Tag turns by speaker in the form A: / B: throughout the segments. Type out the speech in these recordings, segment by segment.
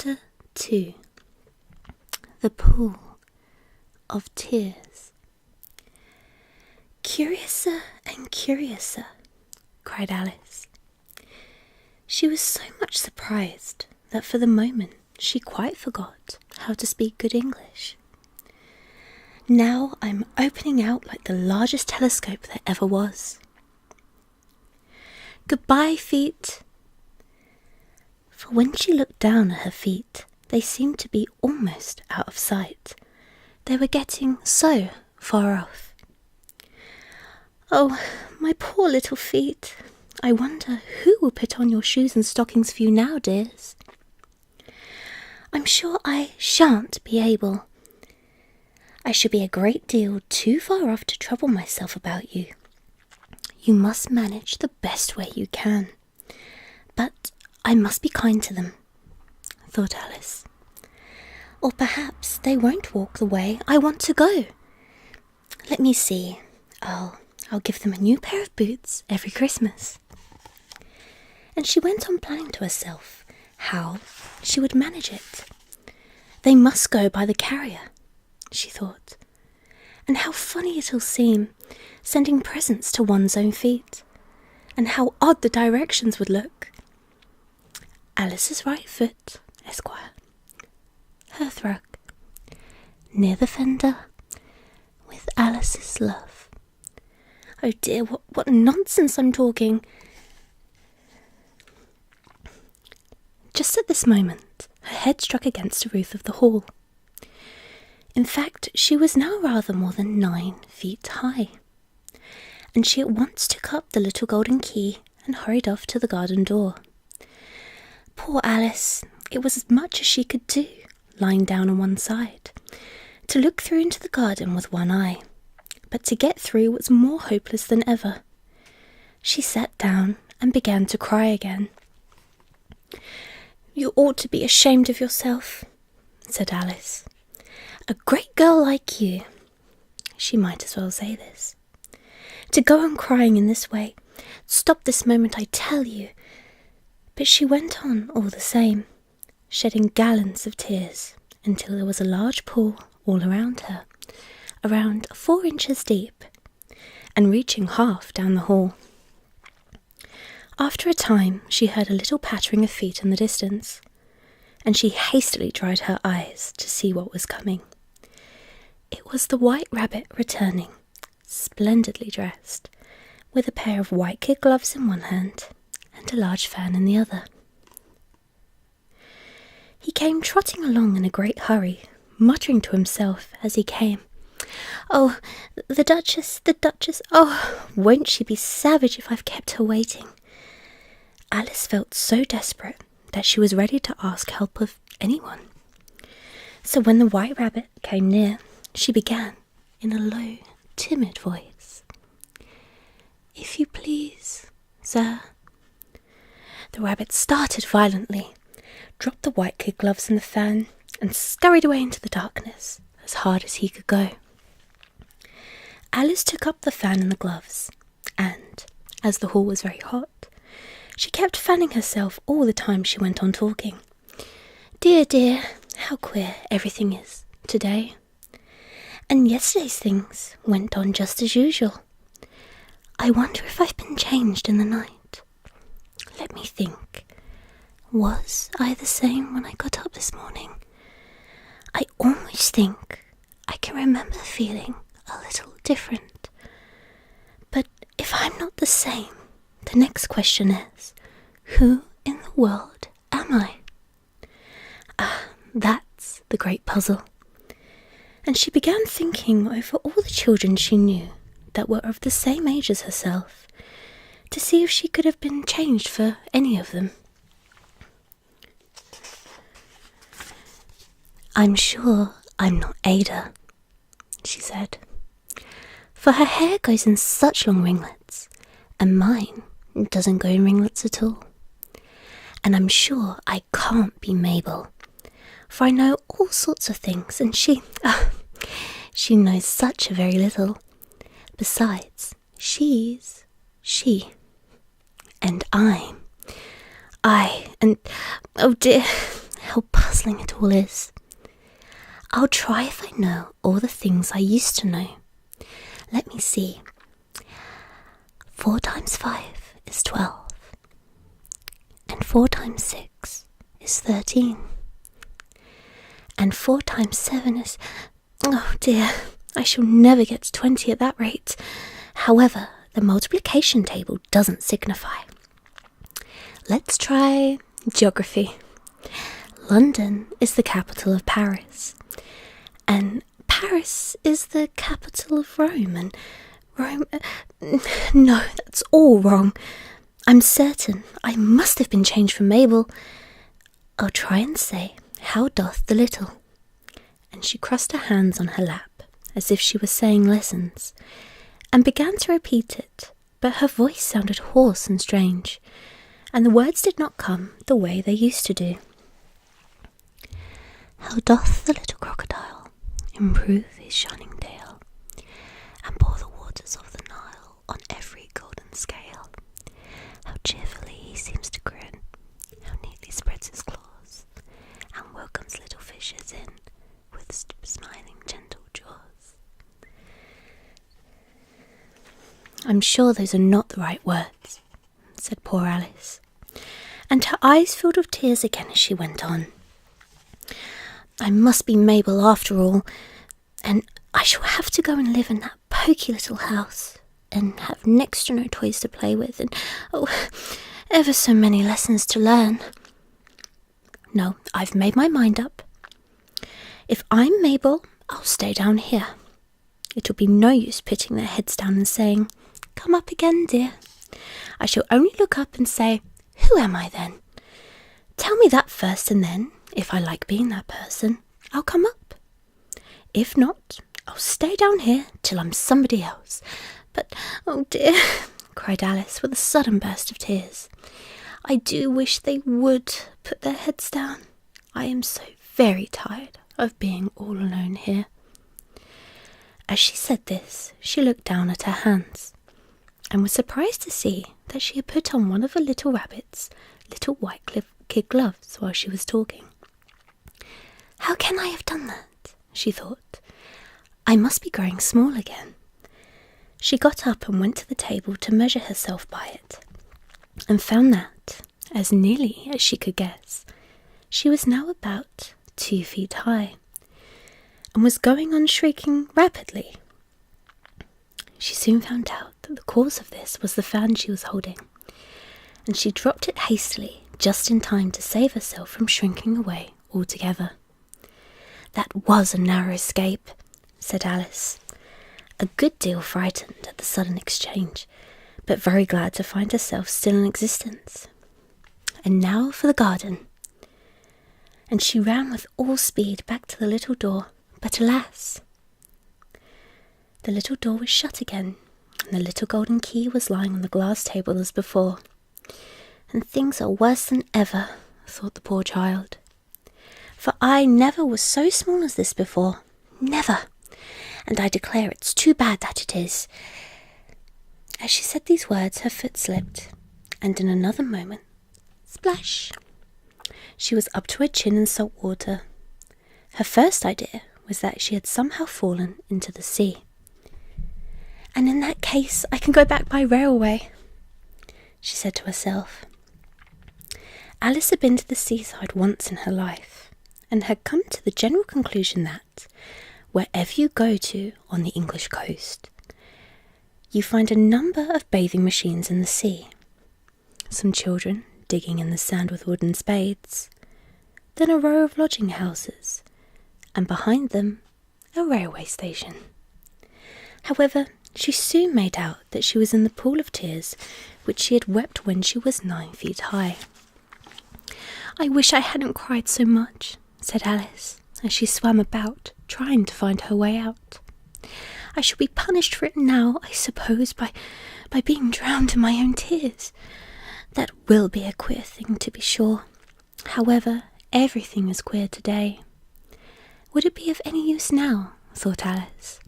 A: Chapter 2. The Pool of Tears. "Curiouser and curiouser," cried Alice. She was so much surprised that for the moment she quite forgot how to speak good English. "Now I'm opening out like the largest telescope there ever was. Goodbye, feet." For when she looked down at her feet, they seemed to be almost out of sight. They were getting so far off. "Oh, my poor little feet. I wonder who will put on your shoes and stockings for you now, dears. I'm sure I shan't be able. I shall be a great deal too far off to trouble myself about you. You must manage the best way you can. But I must be kind to them," thought Alice. "Or perhaps they won't walk the way I want to go. Let me see. I'll give them a new pair of boots every Christmas." And she went on planning to herself how she would manage it. "They must go by the carrier," she thought. "And how funny it'll seem, sending presents to one's own feet. And how odd the directions would look. Alice's right foot, Esquire. Hearthrug. Near the fender, with Alice's love. Oh dear, what nonsense I'm talking." Just at this moment, her head struck against the roof of the hall. In fact, she was now rather more than 9 feet high, and she at once took up the little golden key and hurried off to the garden door. Poor Alice, it was as much as she could do, lying down on one side, to look through into the garden with one eye, but to get through was more hopeless than ever. She sat down and began to cry again. "You ought to be ashamed of yourself," said Alice. "A great girl like you," she might as well say this, "to go on crying in this way. Stop this moment, I tell you." But she went on all the same, shedding gallons of tears until there was a large pool all around her, around 4 inches deep, and reaching half down the hall. After a time she heard a little pattering of feet in the distance, and she hastily dried her eyes to see what was coming. It was the White Rabbit returning, splendidly dressed, with a pair of white kid gloves in one hand and a large fan in the other. He came trotting along in a great hurry, muttering to himself as he came, "Oh, the Duchess, oh, won't she be savage if I've kept her waiting?" Alice felt so desperate that she was ready to ask help of anyone. So when the White Rabbit came near, she began in a low, timid voice, "If you please, sir." The rabbit started violently, dropped the white kid gloves and the fan, and scurried away into the darkness as hard as he could go. Alice took up the fan and the gloves, and, as the hall was very hot, she kept fanning herself all the time she went on talking. "Dear, dear, how queer everything is today. And yesterday's things went on just as usual. I wonder if I've been changed in the night. Let me think. Was I the same when I got up this morning? I almost think I can remember feeling a little different. But if I'm not the same, the next question is, who in the world am I? That's the great puzzle." And she began thinking over all the children she knew that were of the same age as herself, to see if she could have been changed for any of them. "I'm sure I'm not Ada," she said, "for her hair goes in such long ringlets, and mine doesn't go in ringlets at all. And I'm sure I can't be Mabel, for I know all sorts of things, and she knows such a very little. Besides, she's she, and and oh dear, how puzzling it all is. I'll try if I know all the things I used to know. Let me see. 4 times 5 is 12. And 4 times 6 is 13. And 4 times 7 is... Oh dear, I shall never get to 20 at that rate. However, the multiplication table doesn't signify. Let's try geography. London is the capital of Paris. And Paris is the capital of Rome. And Rome... No, that's all wrong. I'm certain I must have been changed from Mabel. I'll try and say, how doth the little? And she crossed her hands on her lap, as if she were saying lessons, and began to repeat it, but her voice sounded hoarse and strange, and the words did not come the way they used to do. How doth the little crocodile improve his shining tail, and pour the waters of the Nile on every golden scale? How cheerfully he seems to grin, how neatly spreads his claws, and welcomes little fishes in with smiling gentle jaws. I'm sure those are not the right words, said poor Alice, and her eyes filled with tears again as she went on. I must be Mabel after all, and I shall have to go and live in that poky little house, and have next to no toys to play with, and ever so many lessons to learn. No, I've made my mind up. If I'm Mabel, I'll stay down here. It'll be no use putting their heads down and saying, "Come up again, dear." I shall only look up and say, "Who am I then?" Tell me that first, and then, if I like being that person, I'll come up. If not, I'll stay down here till I'm somebody else. But, oh dear, cried Alice with a sudden burst of tears, I do wish they would put their heads down. I am so very tired of being all alone here. As she said this, she looked down at her hands, and was surprised to see that she had put on one of the little rabbit's little white kid gloves while she was talking. How can I have done that? She thought. I must be growing small again. She got up and went to the table to measure herself by it, and found that, as nearly as she could guess, she was now about 2 feet high, and was going on shrinking rapidly. She soon found out that the cause of this was the fan she was holding, and she dropped it hastily just in time to save herself from shrinking away altogether. That was a narrow escape, said Alice, a good deal frightened at the sudden exchange, but very glad to find herself still in existence. And now for the garden. And she ran with all speed back to the little door, but alas! The little door was shut again, and the little golden key was lying on the glass table as before. And things are worse than ever, thought the poor child. For I never was so small as this before, never, and I declare it's too bad that it is. As she said these words, her foot slipped, and in another moment, splash! She was up to her chin in salt water. Her first idea was that she had somehow fallen into the sea. And in that case, I can go back by railway, she said to herself. Alice had been to the seaside once in her life, and had come to the general conclusion that, wherever you go to on the English coast, you find a number of bathing machines in the sea, some children digging in the sand with wooden spades, then a row of lodging houses, and behind them a railway station. However, she soon made out that she was in the pool of tears which she had wept when she was 9 feet high. I wish I hadn't cried so much, said Alice, as she swam about, trying to find her way out. I shall be punished for it now, I suppose, by being drowned in my own tears. That will be a queer thing, to be sure. However, everything is queer today. Would it be of any use now, thought Alice,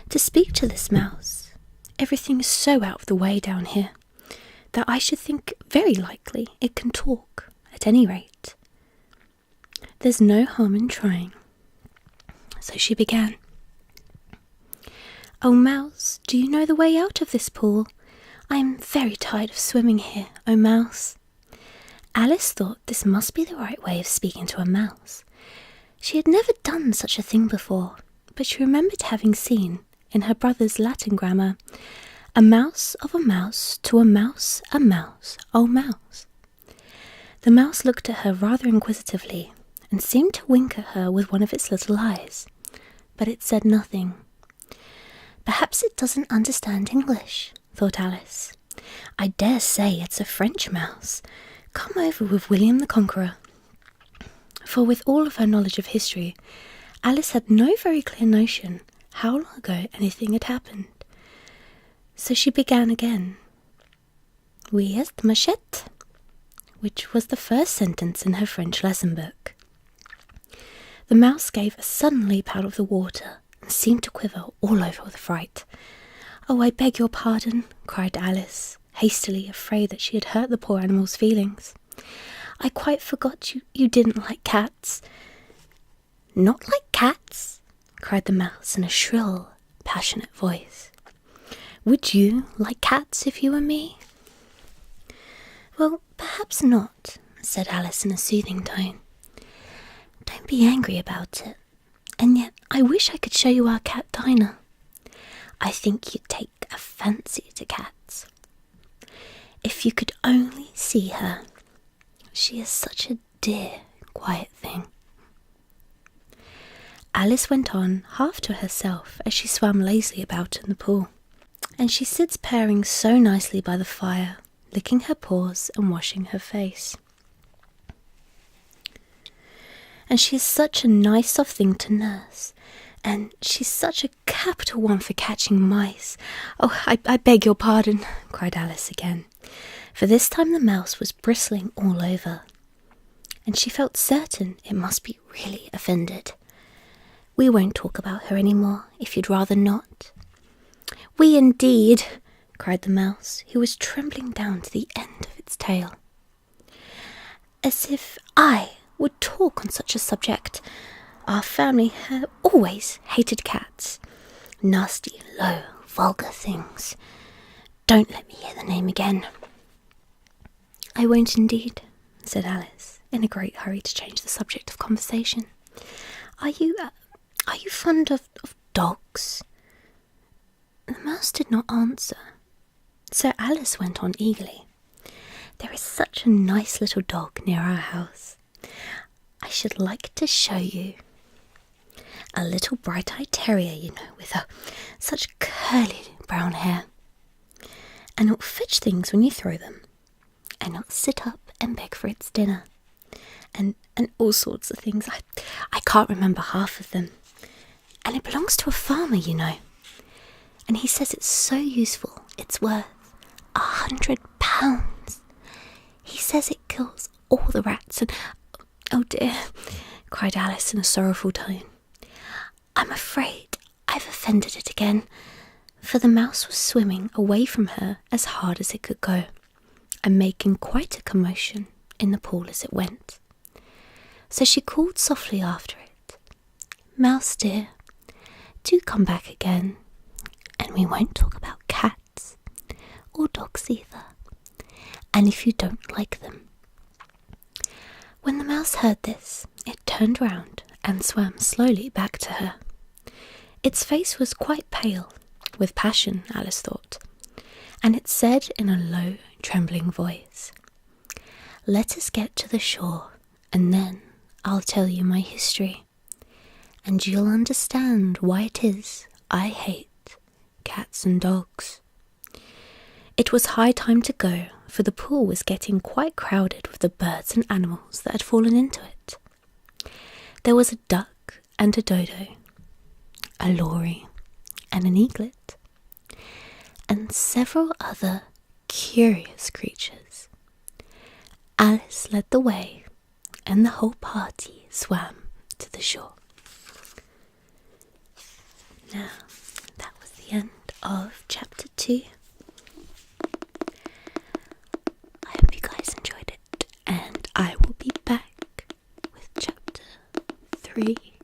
A: to speak to this mouse? Everything is so out of the way down here, that I should think very likely it can talk, at any rate. There's no harm in trying. So she began. "Oh, Mouse, do you know the way out of this pool? I am very tired of swimming here, oh Mouse." Alice thought this must be the right way of speaking to a mouse. She had never done such a thing before, but she remembered having seen, in her brother's Latin grammar, "A mouse of a mouse to a mouse, oh mouse." The mouse looked at her rather inquisitively and seemed to wink at her with one of its little eyes, but it said nothing. "Perhaps it doesn't understand English," thought Alice. "I dare say it's a French mouse, come over with William the Conqueror." For with all of her knowledge of history, Alice had no very clear notion how long ago anything had happened. So she began again. "Oui est machette," which was the first sentence in her French lesson book. The mouse gave a sudden leap out of the water and seemed to quiver all over with fright. "Oh, I beg your pardon," cried Alice, hastily, afraid that she had hurt the poor animal's feelings. "I quite forgot you didn't like cats." "Not like cats?" cried the mouse in a shrill, passionate voice. "Would you like cats if you were me?" "Well, perhaps not," said Alice in a soothing tone. "Don't be angry about it. And yet I wish I could show you our cat Dinah. I think you'd take a fancy to cats. If you could only see her. She is such a dear, quiet thing." Alice went on, half to herself, as she swam lazily about in the pool. "And she sits purring so nicely by the fire, licking her paws and washing her face. And she is such a nice soft thing to nurse, and she's such a capital one for catching mice." "Oh, I beg your pardon," cried Alice again, for this time the mouse was bristling all over, and she felt certain it must be really offended. "We won't talk about her any more, if you'd rather not." "We indeed," cried the mouse, who was trembling down to the end of its tail. "As if I would talk on such a subject. Our family have always hated cats. Nasty, low, vulgar things. Don't let me hear the name again." "I won't indeed," said Alice, in a great hurry to change the subject of conversation. Are you fond of dogs?" The mouse did not answer, so Alice went on eagerly. "There is such a nice little dog near our house. I should like to show you. A little bright-eyed terrier, you know, with such curly brown hair. And it'll fetch things when you throw them. And it'll sit up and beg for its dinner. And all sorts of things. I can't remember half of them. And it belongs to a farmer, you know. And he says it's so useful, it's worth £100. He says it kills all the rats and..." "Oh dear," cried Alice in a sorrowful tone. "I'm afraid I've offended it again," for the mouse was swimming away from her as hard as it could go, and making quite a commotion in the pool as it went. So she called softly after it, "Mouse dear, do come back again, and we won't talk about cats, or dogs either, and if you don't like them." When the mouse heard this, it turned round and swam slowly back to her. Its face was quite pale, with passion, Alice thought, and it said in a low, trembling voice, "Let us get to the shore, and then I'll tell you my history, and you'll understand why it is I hate cats and dogs." It was high time to go, for the pool was getting quite crowded with the birds and animals that had fallen into it. There was a duck and a dodo, a lory and an eaglet, and several other curious creatures. Alice led the way, and the whole party swam to the shore. Now, that was the end of chapter 2. I hope you guys enjoyed it, and I will be back with chapter free.